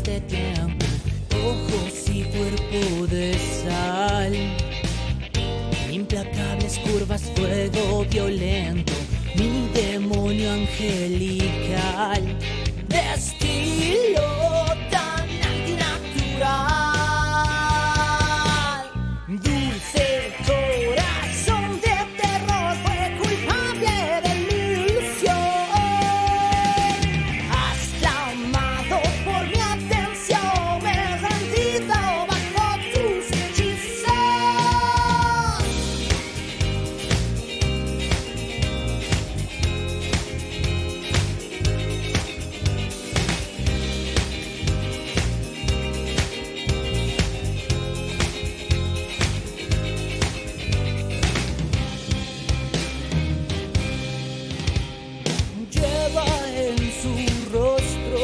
este tiempo, ojos y cuerpo de sal, implacables curvas, fuego violento, mi demonio angelical, de estilo tan antinatural. Dulce corazón de terror fue culpable de mi ilusión. Has clamado por mi atención, me he rendido bajo tus hechizos. Lleva en su rostro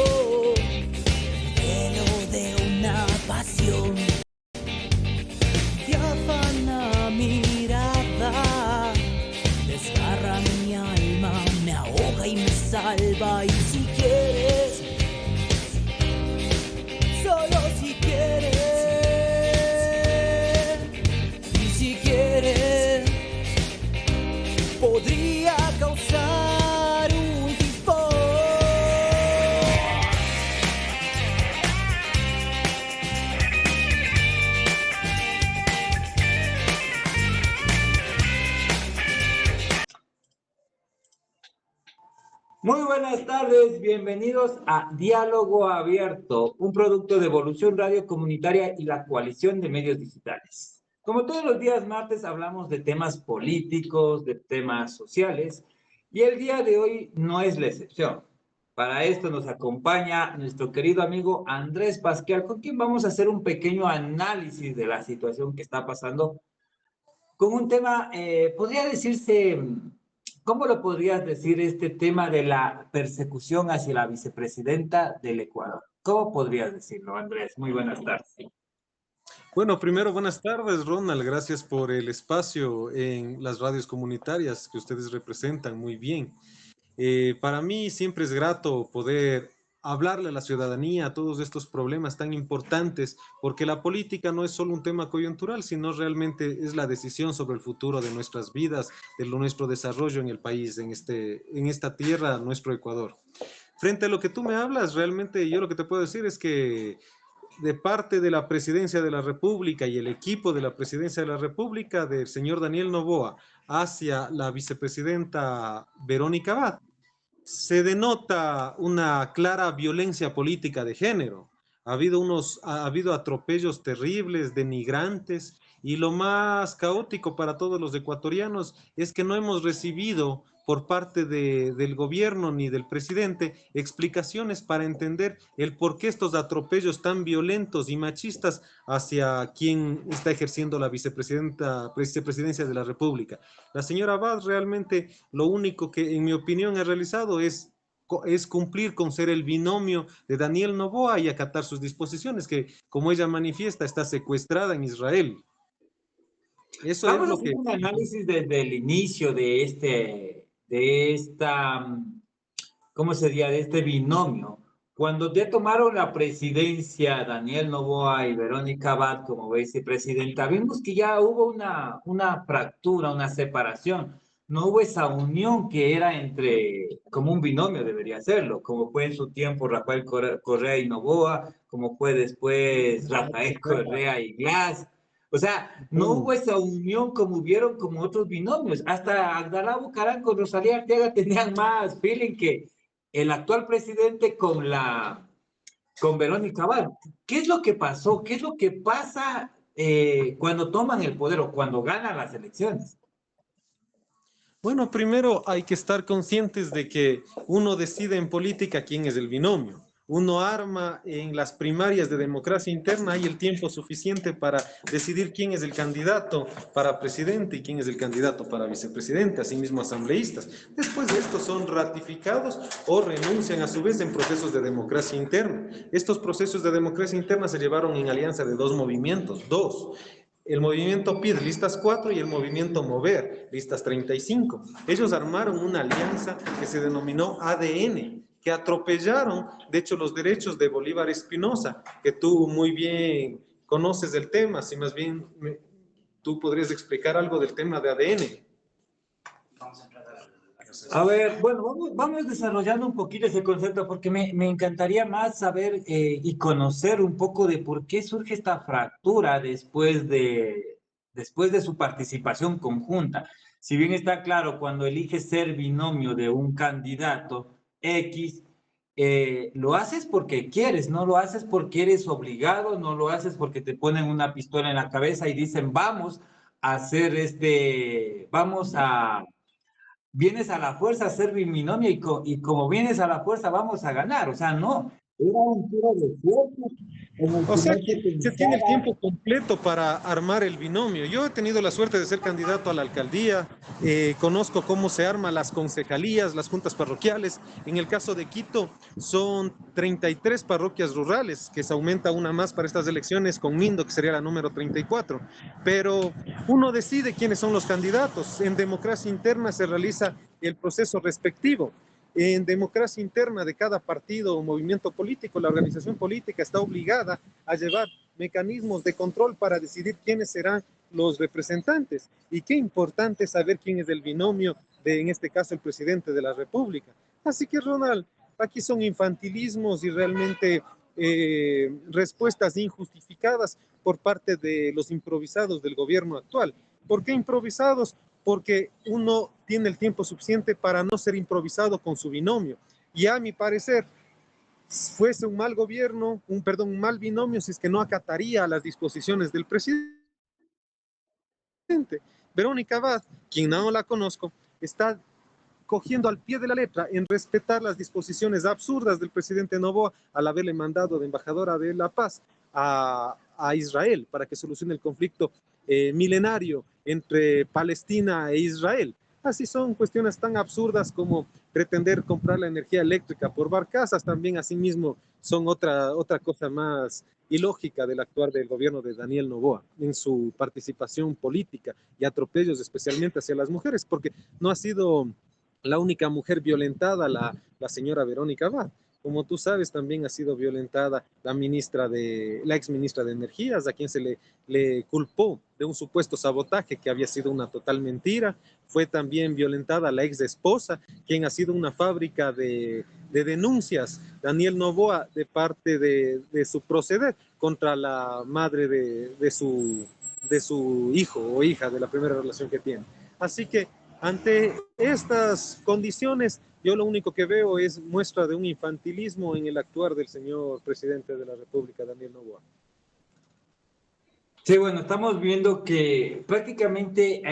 el velo de una pasión, diáfana mirada, desgarra mi alma, me ahoga y me salva. Y si quieres, solo si quieres, y si quieres, podría causar un tifón. Muy buenas tardes, bienvenidos a Diálogo Abierto, un producto de Evolución Radio Comunitaria y la Coalición de Medios Digitales. Como todos los días martes hablamos de temas políticos, de temas sociales, y el día de hoy no es la excepción. Para esto nos acompaña nuestro querido amigo Andrés Pasquial, con quien vamos a hacer un pequeño análisis de la situación que está pasando con un tema, podría decirse, ¿cómo lo podrías decir este tema de la persecución hacia la vicepresidenta del Ecuador? ¿Cómo podrías decirlo, Andrés? Muy buenas tardes. Bueno, primero, buenas tardes, Ronald. Gracias por el espacio en las radios comunitarias que ustedes representan muy bien. Para mí siempre es grato poder hablarle a la ciudadanía a todos estos problemas tan importantes, porque la política no es solo un tema coyuntural, sino realmente es la decisión sobre el futuro de nuestras vidas, de nuestro desarrollo en el país, en esta tierra, nuestro Ecuador. Frente a lo que tú me hablas, realmente yo lo que te puedo decir es que de parte de la Presidencia de la República y el equipo de la Presidencia de la República del señor Daniel Noboa hacia la vicepresidenta Verónica Abad, se denota una clara violencia política de género. Ha habido atropellos terribles, denigrantes, y lo más caótico para todos los ecuatorianos es que no hemos recibido por parte del gobierno ni del presidente explicaciones para entender el por qué estos atropellos tan violentos y machistas hacia quien está ejerciendo la vicepresidencia de la República. La señora Abad realmente lo único que, en mi opinión, ha realizado es cumplir con ser el binomio de Daniel Noboa y acatar sus disposiciones, que, como ella manifiesta, está secuestrada en Israel. Eso Vamos es a lo hacer que... un análisis desde el inicio de esta, ¿cómo sería? De este binomio. Cuando ya tomaron la presidencia Daniel Noboa y Verónica Abad como vicepresidenta, vimos que ya hubo una fractura, una separación. No hubo esa unión que era como un binomio debería serlo, como fue en su tiempo Rafael Correa y Noboa, como fue después Rafael Correa y Glass. O sea, no hubo esa unión como hubieron como otros binomios. Hasta Abdalá Bucaram con Rosalía Arteaga tenían más feeling que el actual presidente con Verónica Abad. ¿Qué es lo que pasó? ¿Qué es lo que pasa cuando toman el poder o cuando ganan las elecciones? Bueno, primero hay que estar conscientes de que uno decide en política quién es el binomio. Uno arma en las primarias de democracia interna, hay el tiempo suficiente para decidir quién es el candidato para presidente y quién es el candidato para vicepresidente, asimismo asambleístas. Después de esto son ratificados o renuncian a su vez en procesos de democracia interna. Estos procesos de democracia interna se llevaron en alianza de dos movimientos, el movimiento PID, listas 4, y el movimiento Mover, listas 35. Ellos armaron una alianza que se denominó ADN, que atropellaron, de hecho, los derechos de Bolívar Espinosa, que tú muy bien conoces el tema, si más bien tú podrías explicar algo del tema de ADN. A ver, bueno, vamos desarrollando un poquito ese concepto porque me encantaría más saber y conocer un poco de por qué surge esta fractura después de su participación conjunta. Si bien está claro, cuando eliges ser binomio de un candidato X, lo haces porque quieres, no lo haces porque eres obligado, no lo haces porque te ponen una pistola en la cabeza y dicen, vamos a hacer vamos a vienes a la fuerza a ser binomio y como vienes a la fuerza vamos a ganar. O sea, no, era un tiro de suerte en el O que no sea se que se tiene el pensaba. tiempo completo para armar el binomio. Yo he tenido la suerte de ser candidato a la alcaldía, conozco cómo se arman las concejalías, las juntas parroquiales. En el caso de Quito son 33 parroquias rurales, que se aumenta una más para estas elecciones con Mindo, que sería la número 34. Pero uno decide quiénes son los candidatos. En democracia interna se realiza el proceso respectivo. En democracia interna de cada partido o movimiento político, la organización política está obligada a llevar mecanismos de control para decidir quiénes serán los representantes. Y qué importante saber quién es el binomio de, en este caso, el presidente de la República. Así que, Ronald, aquí son infantilismos y realmente respuestas injustificadas por parte de los improvisados del gobierno actual. ¿Por qué improvisados? Porque uno tiene el tiempo suficiente para no ser improvisado con su binomio. Y a mi parecer, fuese un mal gobierno, un mal binomio, si es que no acataría las disposiciones del presidente. Verónica Abad, quien no la conozco, está cogiendo al pie de la letra en respetar las disposiciones absurdas del presidente Noboa al haberle mandado de embajadora de la paz a Israel para que solucione el conflicto milenario entre Palestina e Israel. Así son cuestiones tan absurdas como pretender comprar la energía eléctrica por barcazas, también asimismo son otra cosa más ilógica del actuar del gobierno de Daniel Noboa en su participación política y atropellos especialmente hacia las mujeres, porque no ha sido la única mujer violentada, la señora Verónica Abad. Como tú sabes, también ha sido violentada la ex ministra de Energías, a quien se le culpó de un supuesto sabotaje que había sido una total mentira. Fue también violentada la ex esposa, quien ha sido una fábrica de denuncias, Daniel Noboa, de parte de su proceder contra la madre de su hijo o hija de la primera relación que tiene. Así que ante estas condiciones, yo lo único que veo es muestra de un infantilismo en el actuar del señor presidente de la República, Daniel Noboa. Sí, bueno, estamos viendo que prácticamente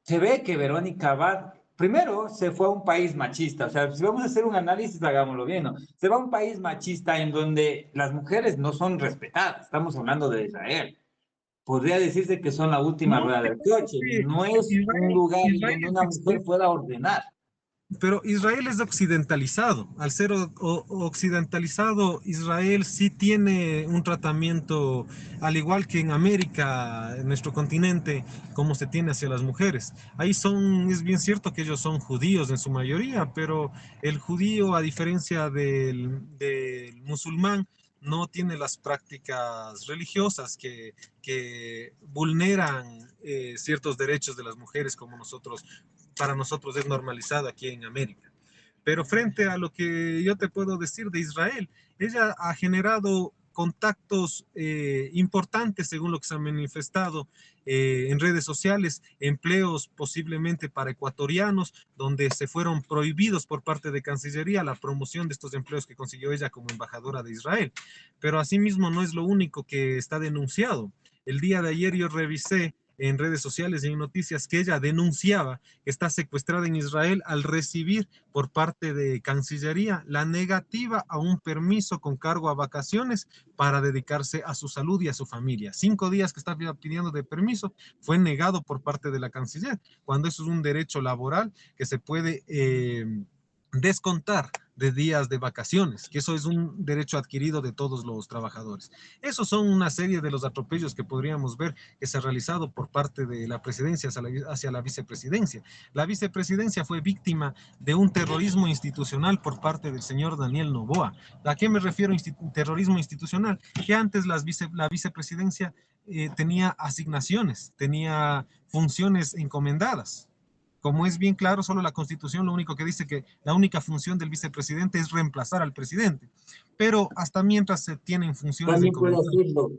se ve que Verónica Abad, primero, se fue a un país machista. O sea, si vamos a hacer un análisis, hagámoslo bien, ¿no? Se va a un país machista en donde las mujeres no son respetadas. Estamos hablando de Israel. Podría decirse que son la última No, rueda del coche. No es un lugar en donde una mujer pueda ordenar. pero Israel es occidentalizado. Al ser occidentalizado, Israel sí tiene un tratamiento, al igual que en América, en nuestro continente, como se tiene hacia las mujeres. Ahí es bien cierto que ellos son judíos en su mayoría, pero el judío, a diferencia del musulmán, no tiene las prácticas religiosas que vulneran ciertos derechos de las mujeres como para nosotros es normalizado aquí en América. Pero frente a lo que yo te puedo decir de Israel, ella ha generado contactos importantes según lo que se ha manifestado en redes sociales, empleos posiblemente para ecuatorianos, donde se fueron prohibidos por parte de Cancillería la promoción de estos empleos que consiguió ella como embajadora de Israel. Pero asimismo no es lo único que está denunciado. El día de ayer yo revisé en redes sociales y en noticias que ella denunciaba que está secuestrada en Israel al recibir por parte de Cancillería la negativa a un permiso con cargo a vacaciones para dedicarse a su salud y a su familia. 5 días que estaba pidiendo de permiso fue negado por parte de la Canciller, cuando eso es un derecho laboral que se puede descontar de días de vacaciones, que eso es un derecho adquirido de todos los trabajadores. Esos son una serie de los atropellos que podríamos ver que se ha realizado por parte de la presidencia hacia la vicepresidencia. La vicepresidencia fue víctima de un terrorismo institucional por parte del señor Daniel Noboa. ¿A qué me refiero terrorismo institucional? Que antes la vicepresidencia tenía asignaciones, tenía funciones encomendadas. Como es bien claro, solo la Constitución lo único que dice que la única función del vicepresidente es reemplazar al presidente. Pero hasta mientras se tienen funciones También puede encomendadas hacerlo,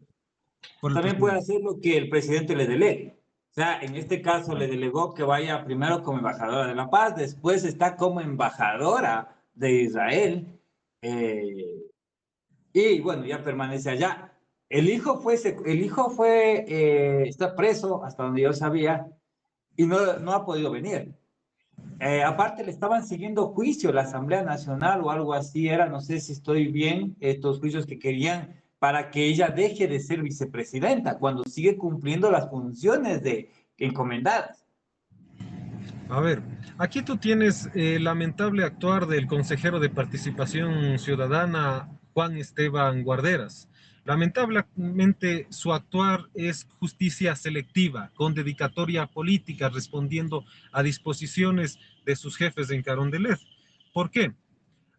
por el también puede presidente. hacerlo que el presidente le delegue. O sea, en este caso le delegó que vaya primero como embajadora de la paz, después está como embajadora de Israel, eh, y bueno, ya permanece allá. El hijo fue, está preso, hasta donde yo sabía, y no ha podido venir. Aparte, le estaban siguiendo juicio la Asamblea Nacional o algo así era, no sé si estoy bien, estos juicios que querían para que ella deje de ser vicepresidenta cuando sigue cumpliendo las funciones de encomendadas. A ver, aquí tú tienes el lamentable actuar del consejero de Participación Ciudadana, Juan Esteban Guarderas. Lamentablemente su actuar es justicia selectiva, con dedicatoria política, respondiendo a disposiciones de sus jefes en Carondelet. ¿Por qué?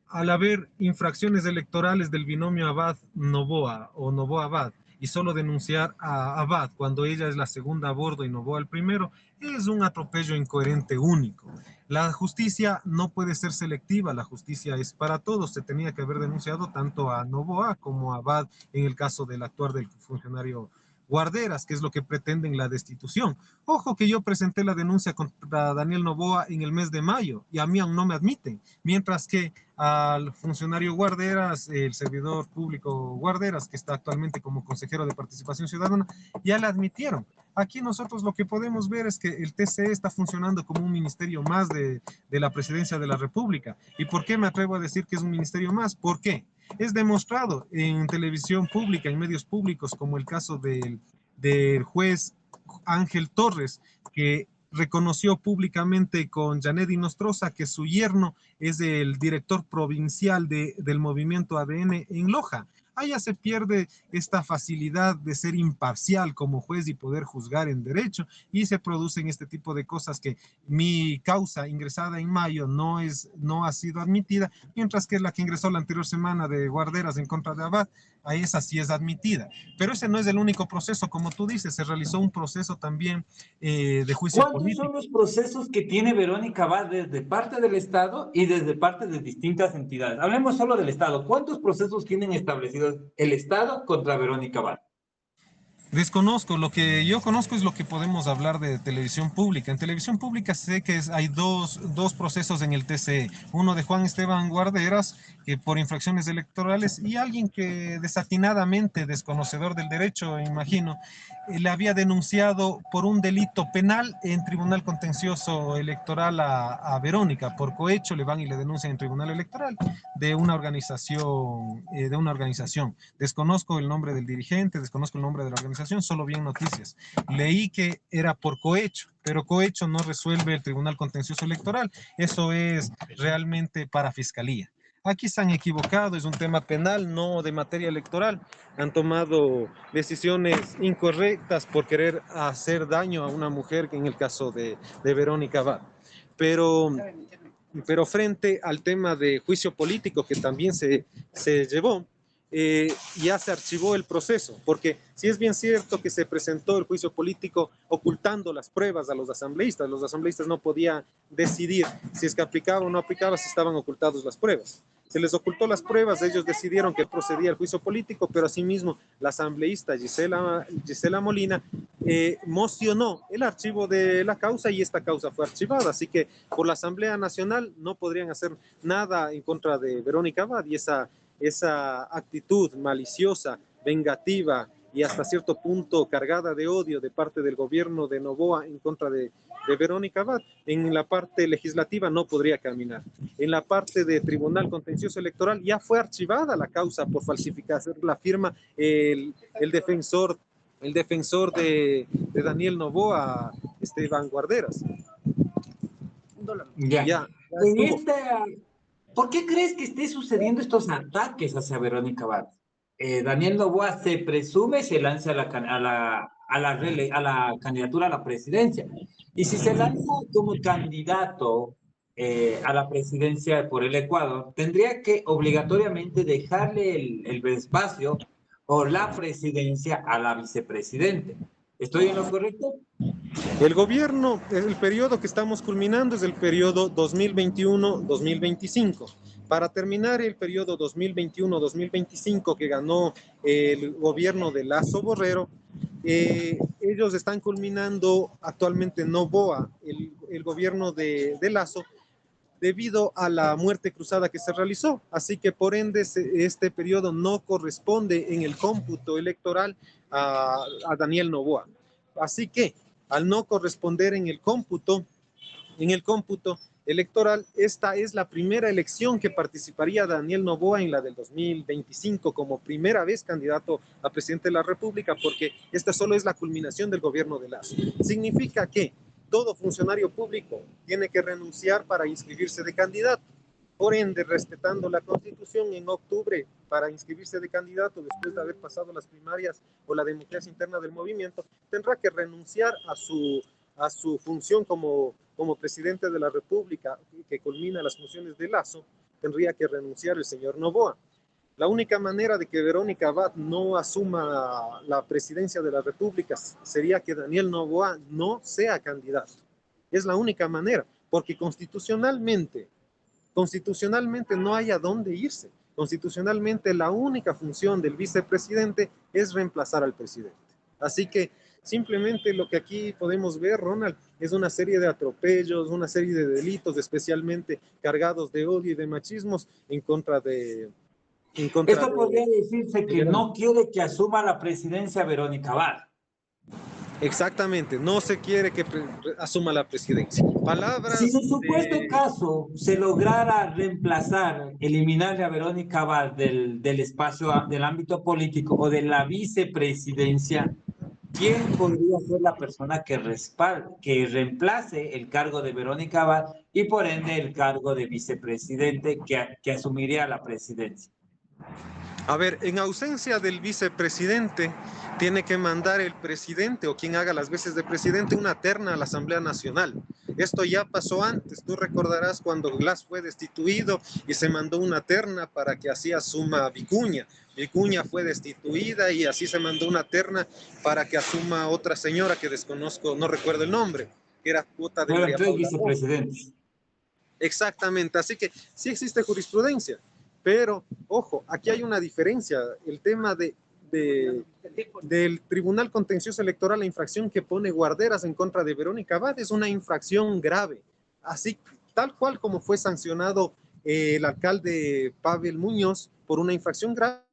Al haber infracciones electorales del binomio Abad-Noboa o Noboa-Abad y solo denunciar a Abad cuando ella es la segunda a bordo y Noboa el primero, es un atropello incoherente único. La justicia no puede ser selectiva, la justicia es para todos. Se tenía que haber denunciado tanto a Noboa como a Abad en el caso del actuar del funcionario Guarderas, que es lo que pretenden la destitución. Ojo que yo presenté la denuncia contra Daniel Noboa en el mes de mayo y a mí aún no me admiten, mientras que al funcionario Guarderas, el servidor público Guarderas, que está actualmente como consejero de Participación Ciudadana, ya la admitieron. Aquí nosotros lo que podemos ver es que el TCE está funcionando como un ministerio más de la presidencia de la República. ¿Y por qué me atrevo a decir que es un ministerio más? ¿Por qué? Es demostrado en televisión pública, en medios públicos, como el caso del juez Ángel Torres, que reconoció públicamente con Janet Inostroza que su yerno es el director provincial del movimiento ADN en Loja. Allá se pierde esta facilidad de ser imparcial como juez y poder juzgar en derecho y se producen este tipo de cosas que mi causa ingresada en mayo no ha sido admitida, mientras que la que ingresó la anterior semana de Guarderas en contra de Abad, a esa sí es admitida. Pero ese no es el único proceso, como tú dices, se realizó un proceso también de juicio ¿Cuántos político. son los procesos que tiene Verónica Abad desde parte del Estado y desde parte de distintas entidades? Hablemos solo del Estado. ¿Cuántos procesos tienen establecidos el Estado contra Verónica Abad? Desconozco, lo que yo conozco es lo que podemos hablar de televisión pública. En televisión pública sé que hay dos procesos en el TCE. Uno de Juan Esteban Guarderas, que por infracciones electorales, y alguien que desatinadamente, desconocedor del derecho, imagino, le había denunciado por un delito penal en Tribunal Contencioso Electoral a Verónica. Por cohecho le van y le denuncian en Tribunal Electoral de una organización. Desconozco el nombre del dirigente, desconozco el nombre de la organización, solo vi en noticias. Leí que era por cohecho, pero cohecho no resuelve el Tribunal Contencioso Electoral. Eso es realmente para Fiscalía. Aquí se han equivocado, es un tema penal, no de materia electoral. Han tomado decisiones incorrectas por querer hacer daño a una mujer, que en el caso de Verónica Abad. Pero frente al tema de juicio político que también se llevó, ya se archivó el proceso, porque si es bien cierto que se presentó el juicio político ocultando las pruebas a los asambleístas no podían decidir si es que aplicaba o no aplicaba si estaban ocultadas las pruebas. Se les ocultó las pruebas, ellos decidieron que procedía el juicio político, pero asimismo la asambleísta Gisela Molina mocionó el archivo de la causa y esta causa fue archivada, así que por la Asamblea Nacional no podrían hacer nada en contra de Verónica Abad y esa actitud maliciosa, vengativa y hasta cierto punto cargada de odio de parte del gobierno de Noboa en contra de Verónica Abad, en la parte legislativa no podría caminar. En la parte de Tribunal Contencioso Electoral ya fue archivada la causa por falsificación, la firma el defensor de Daniel Noboa, Esteban Guarderas. Ya. Ya En estuvo. esta, ¿Por qué crees que esté sucediendo estos ataques hacia Verónica Abad? Daniel Noboa se presume se lanza a la candidatura a la presidencia. Y si se lanza como candidato a la presidencia por el Ecuador, tendría que obligatoriamente dejarle el espacio o la presidencia a la vicepresidente. ¿Estoy en lo correcto? El gobierno, el periodo que estamos culminando es el periodo 2021-2025. Para terminar el periodo 2021-2025 que ganó el gobierno de Lazo Borrero, ellos están culminando actualmente Noboa, el gobierno de Lazo, debido a la muerte cruzada que se realizó. Así que por ende este periodo no corresponde en el cómputo electoral a Daniel Noboa. Así que al no corresponder en el cómputo electoral, esta es la primera elección que participaría Daniel Noboa en la del 2025 como primera vez candidato a presidente de la República, porque esta solo es la culminación del gobierno de Lazo. Significa que todo funcionario público tiene que renunciar para inscribirse de candidato. Por ende, respetando la Constitución, en octubre, para inscribirse de candidato, después de haber pasado las primarias o la democracia interna del movimiento, tendrá que renunciar a su función como presidente de la República, que culmina las funciones de Lazo. Tendría que renunciar el señor Noboa. La única manera de que Verónica Abad no asuma la presidencia de la República sería que Daniel Noboa no sea candidato. Es la única manera, porque constitucionalmente no hay a dónde irse. Constitucionalmente la única función del vicepresidente es reemplazar al presidente. Así que simplemente lo que aquí podemos ver, Ronald, es una serie de atropellos, una serie de delitos, especialmente cargados de odio y de machismos en contra de... Esto podría decirse que no quiere que asuma la presidencia Verónica Abad. Exactamente, no se quiere que asuma la presidencia. Palabras si en supuesto caso se lograra reemplazar, eliminarle a Verónica Abad del espacio, del ámbito político o de la vicepresidencia, ¿quién podría ser la persona que reemplace el cargo de Verónica Abad y por ende el cargo de vicepresidente que asumiría la presidencia? A ver, en ausencia del vicepresidente, tiene que mandar el presidente o quien haga las veces de presidente una terna a la Asamblea Nacional. Esto ya pasó antes. Tú recordarás cuando Glass fue destituido y se mandó una terna para que así asuma Vicuña. Vicuña fue destituida y así se mandó una terna para que asuma otra señora que desconozco, no recuerdo el nombre, que era cuota de María Paula. Vicepresidentes. Exactamente, así que sí existe jurisprudencia. Pero, ojo, aquí hay una diferencia. El tema del Tribunal Contencioso Electoral, la infracción que pone guarderas en contra de Verónica Abad es una infracción grave. Así, tal cual como fue sancionado el alcalde Pavel Muñoz por una infracción grave,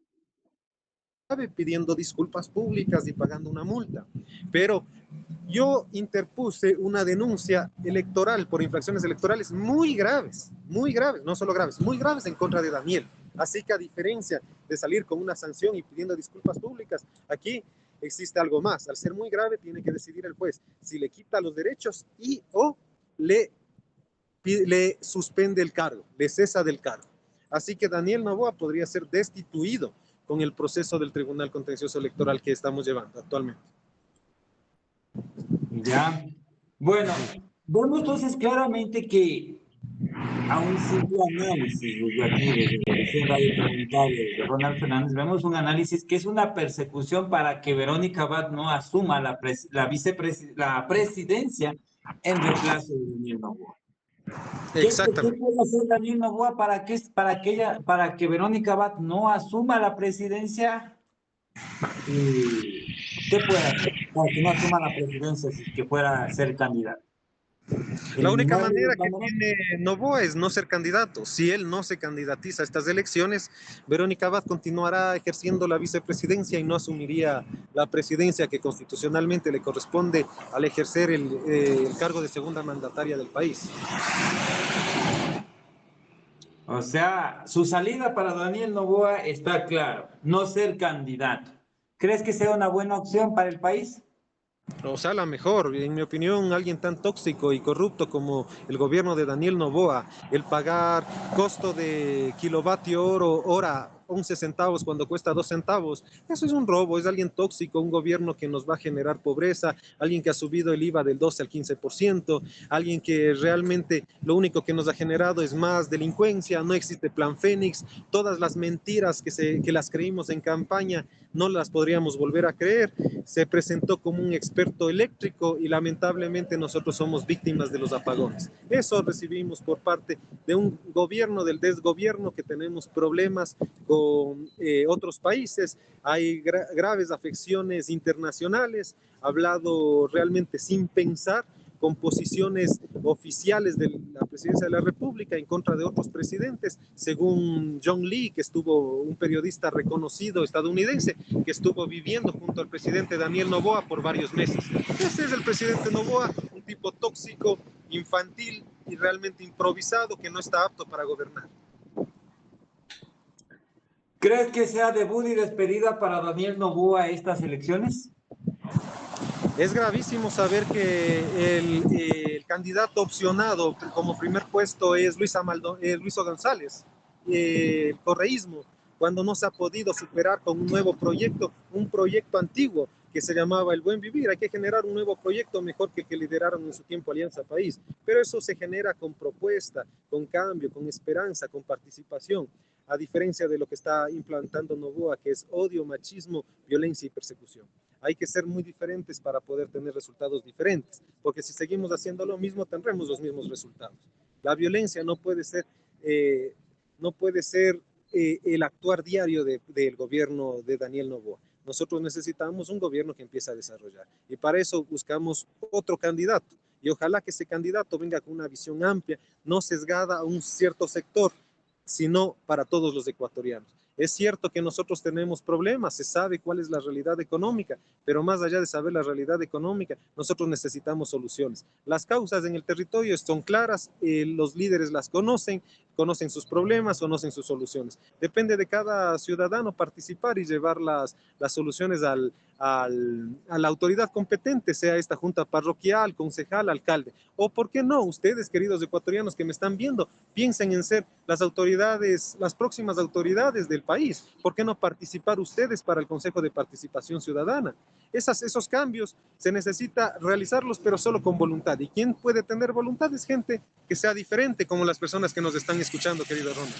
pidiendo disculpas públicas y pagando una multa. Pero yo interpuse una denuncia electoral por infracciones electorales muy graves, no solo graves, muy graves en contra de Daniel. Así que a diferencia de salir con una sanción y pidiendo disculpas públicas, aquí existe algo más. Al ser muy grave, tiene que decidir el juez si le quita los derechos y o le suspende el cargo, le cesa del cargo. Así que Daniel Noboa podría ser destituido con el proceso del Tribunal Contencioso Electoral que estamos llevando actualmente. Ya. Bueno, vemos entonces claramente que a un simple análisis desde aquí, desde la Televisión Radio Comunitaria de Ronald Fernández, vemos un análisis que es una persecución para que Verónica Abad no asuma la presidencia en reemplazo de Daniel Noboa. Exactamente. ¿Qué puede hacer Daniel Noboa para que Verónica Abad no asuma la presidencia? ¿Qué puede hacer para que no asuma la presidencia si que fuera a ser candidato? La única manera que tiene Noboa es no ser candidato. Si él no se candidatiza a estas elecciones, Verónica Abad continuará ejerciendo la vicepresidencia y no asumiría la presidencia que constitucionalmente le corresponde al ejercer el cargo de segunda mandataria del país. O sea, su salida para Daniel Noboa está claro, no ser candidato. ¿Crees que sea una buena opción para el país? O sea, la mejor, en mi opinión, alguien tan tóxico y corrupto como el gobierno de Daniel Noboa, el pagar costo de kilovatio hora 11 centavos cuando cuesta 2 centavos, eso es un robo, es alguien tóxico, un gobierno que nos va a generar pobreza, alguien que ha subido el IVA del 12 al 15%, alguien que realmente lo único que nos ha generado es más delincuencia, no existe plan Fénix, todas las mentiras que las creímos en campaña no las podríamos volver a creer, se presentó como un experto eléctrico y lamentablemente nosotros somos víctimas de los apagones. Eso recibimos por parte de un gobierno, del desgobierno, que tenemos problemas con otros países, hay graves afecciones internacionales, hablado realmente sin pensar, con posiciones oficiales de la presidencia de la República en contra de otros presidentes, según John Lee, que estuvo, un periodista reconocido estadounidense, que estuvo viviendo junto al presidente Daniel Noboa por varios meses. Ese es el presidente Noboa, un tipo tóxico, infantil y realmente improvisado que no está apto para gobernar. ¿Crees que sea debut y despedida para Daniel Noboa estas elecciones? Es gravísimo saber que el candidato opcionado como primer puesto es Luiso González, el correísmo, cuando no se ha podido superar con un nuevo proyecto, un proyecto antiguo que se llamaba El Buen Vivir. Hay que generar un nuevo proyecto mejor que el que lideraron en su tiempo Alianza País, pero eso se genera con propuesta, con cambio, con esperanza, con participación, a diferencia de lo que está implantando Noboa, que es odio, machismo, violencia y persecución. Hay que ser muy diferentes para poder tener resultados diferentes, porque si seguimos haciendo lo mismo, tendremos los mismos resultados. La violencia no puede ser, el actuar diario del gobierno de Daniel Noboa. Nosotros necesitamos un gobierno que empiece a desarrollar, y para eso buscamos otro candidato, y ojalá que ese candidato venga con una visión amplia, no sesgada a un cierto sector, sino para todos los ecuatorianos. Es cierto que nosotros tenemos problemas, se sabe cuál es la realidad económica, pero más allá de saber la realidad económica, nosotros necesitamos soluciones. Las causas en el territorio son claras, los líderes las conocen, conocen sus problemas, conocen sus soluciones. Depende de cada ciudadano participar y llevar las soluciones a la autoridad competente, sea esta junta parroquial, concejal, alcalde. O, ¿por qué no? Ustedes, queridos ecuatorianos que me están viendo, piensen en ser las autoridades, las próximas autoridades del país. ¿Por qué no participar ustedes para el Consejo de Participación Ciudadana? Esos cambios se necesita realizarlos, pero solo con voluntad. ¿Y quién puede tener voluntad? Es gente que sea diferente, como las personas que nos están escuchando, querido Ronald.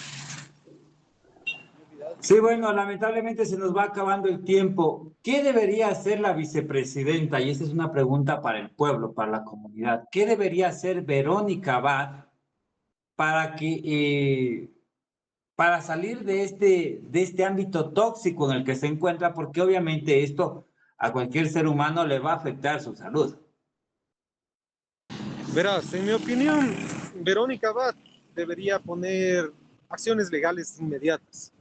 Sí, bueno, lamentablemente se nos va acabando el tiempo. ¿Qué debería hacer la vicepresidenta? Y esta es una pregunta para el pueblo, para la comunidad. ¿Qué debería hacer Verónica Abad para para salir de este ámbito tóxico en el que se encuentra? Porque obviamente esto a cualquier ser humano le va a afectar su salud. Verás, en mi opinión, Verónica Abad debería poner acciones legales inmediatas.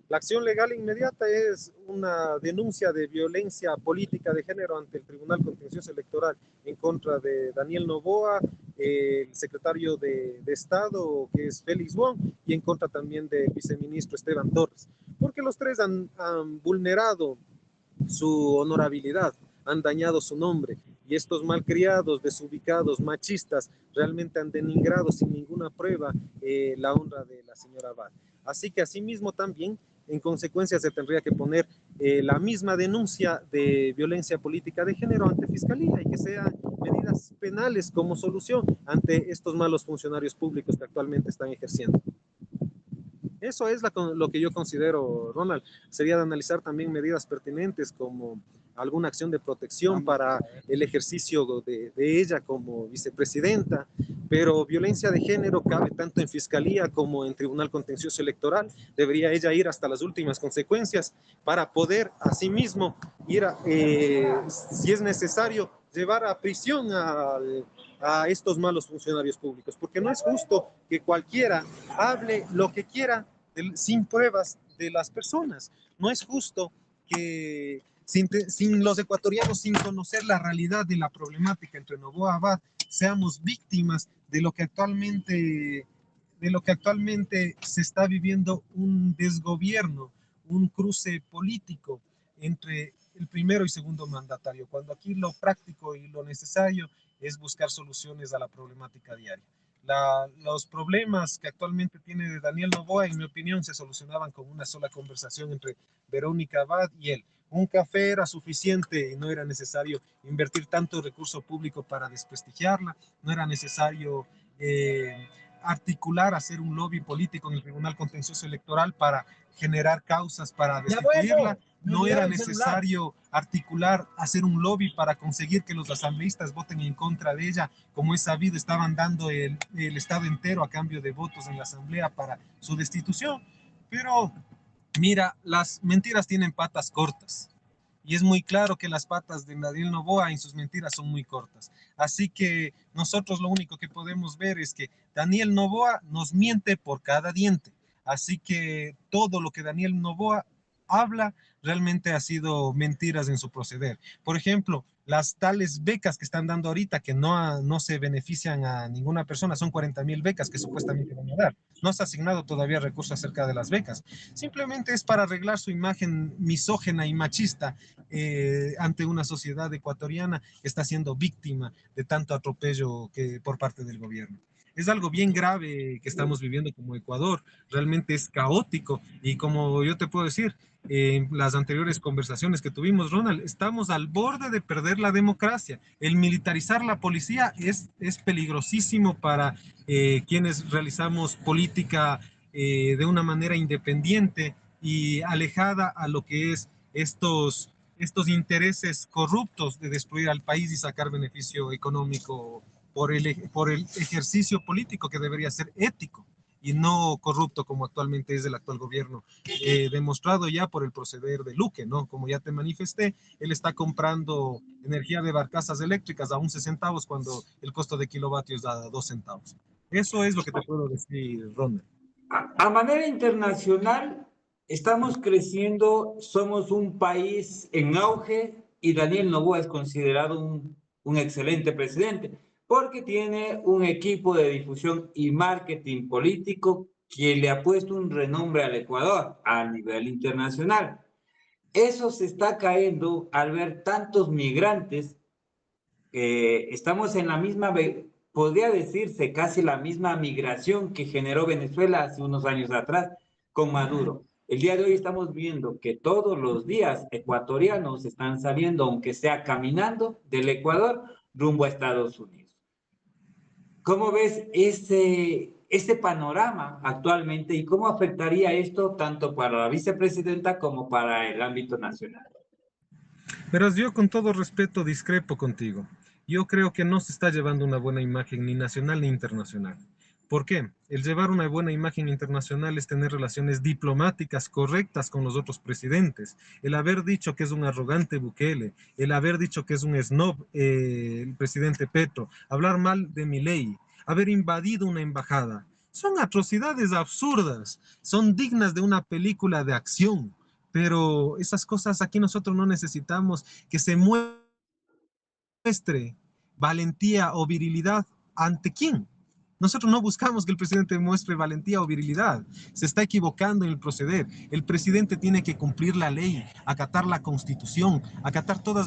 La acción legal inmediata es una denuncia de violencia política de género ante el Tribunal Contencioso Electoral en contra de Daniel Noboa, el secretario de Estado, que es Félix Wong, y en contra también del viceministro Esteban Torres, porque los tres han vulnerado su honorabilidad, han dañado su nombre, y estos malcriados, desubicados, machistas, realmente han denigrado sin ninguna prueba la honra de la señora Abad. Así que asimismo también, en consecuencia, se tendría que poner la misma denuncia de violencia política de género ante Fiscalía, y que sean medidas penales como solución ante estos malos funcionarios públicos que actualmente están ejerciendo. Eso es lo que yo considero, Ronald. Sería de analizar también medidas pertinentes como alguna acción de protección para el ejercicio de ella como vicepresidenta, pero violencia de género cabe tanto en Fiscalía como en Tribunal Contencioso Electoral. Debería ella ir hasta las últimas consecuencias para poder asimismo ir, si es necesario, llevar a prisión a estos malos funcionarios públicos, porque no es justo que cualquiera hable lo que quiera sin pruebas de las personas. No es justo que sin los ecuatorianos, sin conocer la realidad de la problemática entre Noboa y Abad, seamos víctimas de lo que actualmente se está viviendo, un desgobierno, un cruce político entre el primero y segundo mandatario, cuando aquí lo práctico y lo necesario es buscar soluciones a la problemática diaria. Los problemas que actualmente tiene Daniel Noboa, en mi opinión, se solucionaban con una sola conversación entre Verónica Abad y él. Un café era suficiente y no era necesario invertir tanto recurso público para desprestigiarla, no era necesario articular, hacer un lobby político en el Tribunal Contencioso Electoral para generar causas para destituirla, no era necesario articular, hacer un lobby para conseguir que los asambleístas voten en contra de ella, como es sabido, estaban dando el Estado entero a cambio de votos en la Asamblea para su destitución. Pero mira, las mentiras tienen patas cortas. Y es muy claro que las patas de Daniel Noboa en sus mentiras son muy cortas. Así que nosotros lo único que podemos ver es que Daniel Noboa nos miente por cada diente. Así que todo lo que Daniel Noboa habla realmente ha sido mentiras en su proceder. Por ejemplo, las tales becas que están dando ahorita, que no se benefician a ninguna persona, son 40.000 becas que supuestamente van a dar. No se ha asignado todavía recursos acerca de las becas. Simplemente es para arreglar su imagen misógena y machista ante una sociedad ecuatoriana que está siendo víctima de tanto atropello por parte del gobierno. Es algo bien grave que estamos viviendo como Ecuador, realmente es caótico y como yo te puedo decir, en las anteriores conversaciones que tuvimos, Ronald, estamos al borde de perder la democracia. El militarizar la policía es peligrosísimo para quienes realizamos política de una manera independiente y alejada a lo que es estos intereses corruptos de destruir al país y sacar beneficio económico por el ejercicio político que debería ser ético y no corrupto como actualmente es el actual gobierno, demostrado ya por el proceder de Luque, ¿no? Como ya te manifesté, él está comprando energía de barcazas eléctricas a 11 centavos cuando el costo de kilovatios da 2 centavos. Eso es lo que te puedo decir, Ronald. A manera internacional, estamos creciendo, somos un país en auge y Daniel Noboa es considerado un excelente presidente porque tiene un equipo de difusión y marketing político que le ha puesto un renombre al Ecuador a nivel internacional. Eso se está cayendo al ver tantos migrantes. Estamos en la misma, podría decirse casi la misma migración que generó Venezuela hace unos años atrás con Maduro. El día de hoy estamos viendo que todos los días ecuatorianos están saliendo, aunque sea caminando, del Ecuador rumbo a Estados Unidos. ¿Cómo ves ese panorama actualmente y cómo afectaría esto tanto para la vicepresidenta como para el ámbito nacional? Verás, yo con todo respeto discrepo contigo. Yo creo que no se está llevando una buena imagen ni nacional ni internacional. ¿Por qué? El llevar una buena imagen internacional es tener relaciones diplomáticas correctas con los otros presidentes. El haber dicho que es un arrogante Bukele, el haber dicho que es un snob el presidente Petro, hablar mal de Milei, haber invadido una embajada. Son atrocidades absurdas, son dignas de una película de acción. Pero esas cosas aquí nosotros no necesitamos que se muestre valentía o virilidad. ¿Ante quién? Nosotros no buscamos que el presidente muestre valentía o virilidad. Se está equivocando en el proceder. El presidente tiene que cumplir la ley, acatar la constitución, acatar toda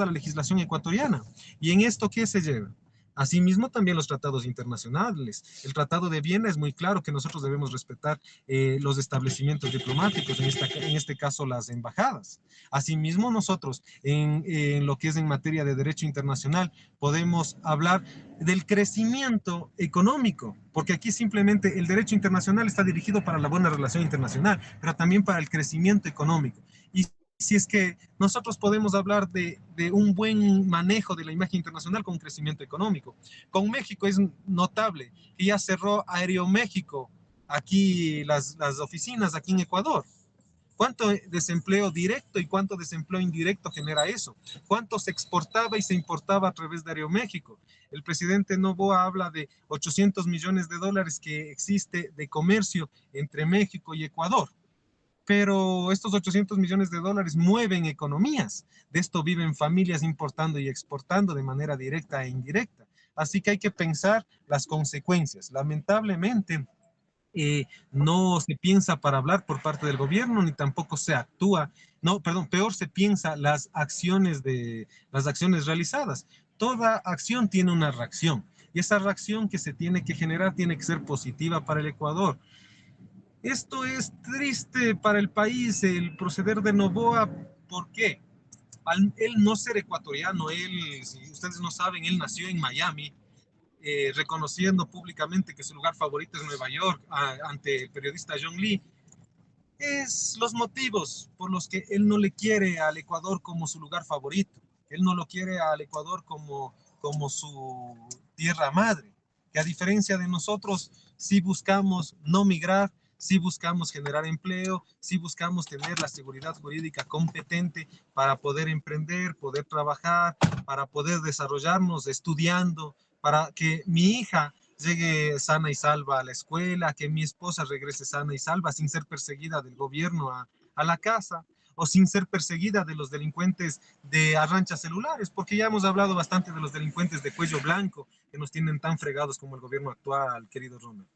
la legislación ecuatoriana. ¿Y en esto qué se lleva? Asimismo, también los tratados internacionales. El Tratado de Viena es muy claro que nosotros debemos respetar los establecimientos diplomáticos, en este caso las embajadas. Asimismo, nosotros en lo que es en materia de derecho internacional podemos hablar del crecimiento económico, porque aquí simplemente el derecho internacional está dirigido para la buena relación internacional, pero también para el crecimiento económico. Y si es que nosotros podemos hablar de un buen manejo de la imagen internacional con crecimiento económico. Con México es notable que ya cerró Aeroméxico aquí las oficinas aquí en Ecuador. ¿Cuánto desempleo directo y cuánto desempleo indirecto genera eso? ¿Cuánto se exportaba y se importaba a través de Aeroméxico? El presidente Noboa habla de 800 millones de dólares que existe de comercio entre México y Ecuador. Pero estos 800 millones de dólares mueven economías. De esto viven familias importando y exportando de manera directa e indirecta. Así que hay que pensar las consecuencias. Lamentablemente, no se piensa para hablar por parte del gobierno, ni tampoco se actúa, no, perdón, peor se piensa las acciones realizadas. Toda acción tiene una reacción, y esa reacción que se tiene que generar tiene que ser positiva para el Ecuador. Esto es triste para el país, el proceder de Noboa. ¿Por qué? Al él no ser ecuatoriano, él, si ustedes no saben, él nació en Miami, reconociendo públicamente que su lugar favorito es Nueva York ante el periodista John Lee. Es los motivos por los que él no le quiere al Ecuador como su lugar favorito. Él no lo quiere al Ecuador como su tierra madre, que a diferencia de nosotros, sí buscamos no migrar, sí buscamos generar empleo, sí buscamos tener la seguridad jurídica competente para poder emprender, poder trabajar, para poder desarrollarnos estudiando, para que mi hija llegue sana y salva a la escuela, que mi esposa regrese sana y salva sin ser perseguida del gobierno a la casa, o sin ser perseguida de los delincuentes de arranchas celulares, porque ya hemos hablado bastante de los delincuentes de cuello blanco que nos tienen tan fregados como el gobierno actual, querido Ronald.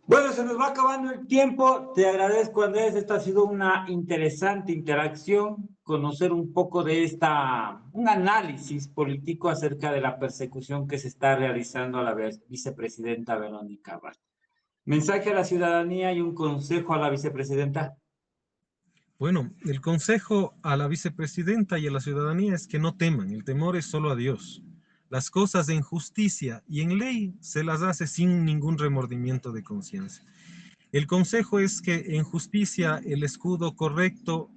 Bueno, se nos va acabando el tiempo. Te agradezco, Andrés. Esta ha sido una interesante interacción, conocer un poco de un análisis político acerca de la persecución que se está realizando a la vicepresidenta Verónica Abad. Mensaje a la ciudadanía y un consejo a la vicepresidenta. Bueno, el consejo a la vicepresidenta y a la ciudadanía es que no teman, el temor es solo a Dios. Las cosas en justicia y en ley se las hace sin ningún remordimiento de conciencia. El consejo es que en justicia el escudo correcto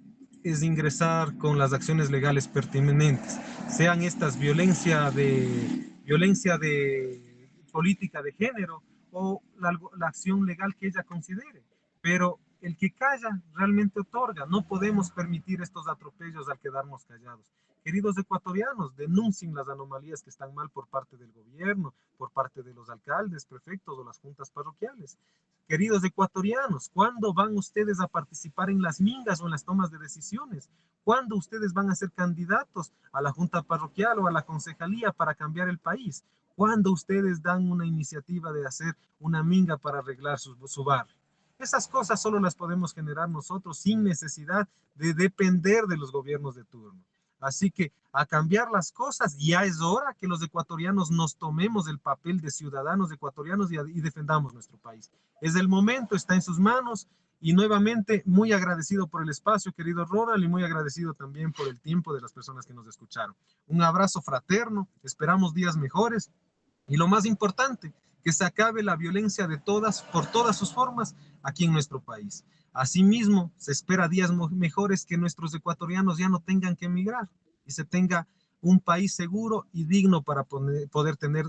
es ingresar con las acciones legales pertinentes, sean estas violencia de política de género o la acción legal que ella considere. Pero el que calla realmente otorga. No podemos permitir estos atropellos al quedarnos callados. Queridos ecuatorianos, denuncien las anomalías que están mal por parte del gobierno, por parte de los alcaldes, prefectos o las juntas parroquiales. Queridos ecuatorianos, ¿cuándo van ustedes a participar en las mingas o en las tomas de decisiones? ¿Cuándo ustedes van a ser candidatos a la junta parroquial o a la concejalía para cambiar el país? ¿Cuándo ustedes dan una iniciativa de hacer una minga para arreglar su barrio? Esas cosas solo las podemos generar nosotros sin necesidad de depender de los gobiernos de turno. Así que a cambiar las cosas, ya es hora que los ecuatorianos nos tomemos el papel de ciudadanos ecuatorianos y defendamos nuestro país. Es el momento, está en sus manos y nuevamente muy agradecido por el espacio, querido Ronald, y muy agradecido también por el tiempo de las personas que nos escucharon. Un abrazo fraterno, esperamos días mejores y lo más importante, que se acabe la violencia de todas, por todas sus formas, aquí en nuestro país. Asimismo, se espera días mejores que nuestros ecuatorianos ya no tengan que emigrar y se tenga un país seguro y digno para poder tener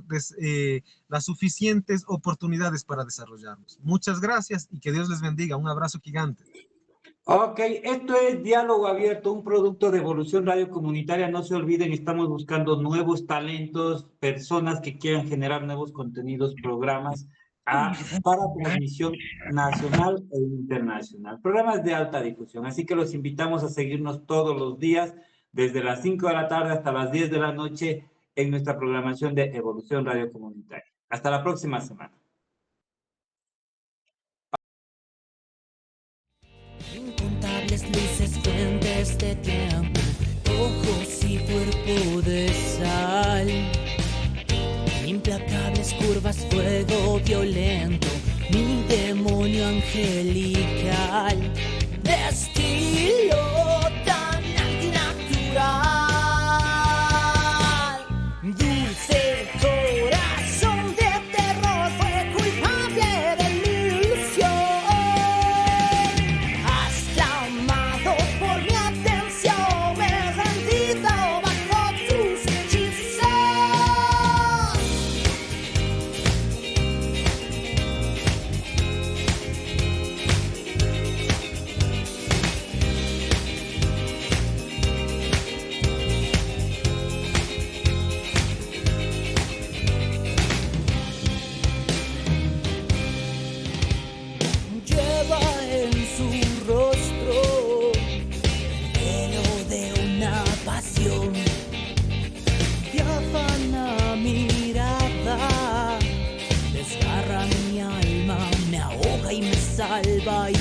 las suficientes oportunidades para desarrollarnos. Muchas gracias y que Dios les bendiga. Un abrazo gigante. Ok, esto es Diálogo Abierto, un producto de Evolución Radio Comunitaria. No se olviden, estamos buscando nuevos talentos, personas que quieran generar nuevos contenidos, programas para transmisión nacional e internacional. Programas de alta difusión. Así que los invitamos a seguirnos todos los días, desde las 5 de la tarde hasta las 10 de la noche, en nuestra programación de Evolución Radio Comunitaria. Hasta la próxima semana. Incontables luces, fuentes de tiempo, ojos y cuerpo de sal. Implacables curvas, fuego violento, mi demonio angelical. De estilo tan antinatural. Dulce corazón de terror fue culpable de mi ilusión. Hasta amado por mi atención, me he rendido bajo tus hechizos. bye.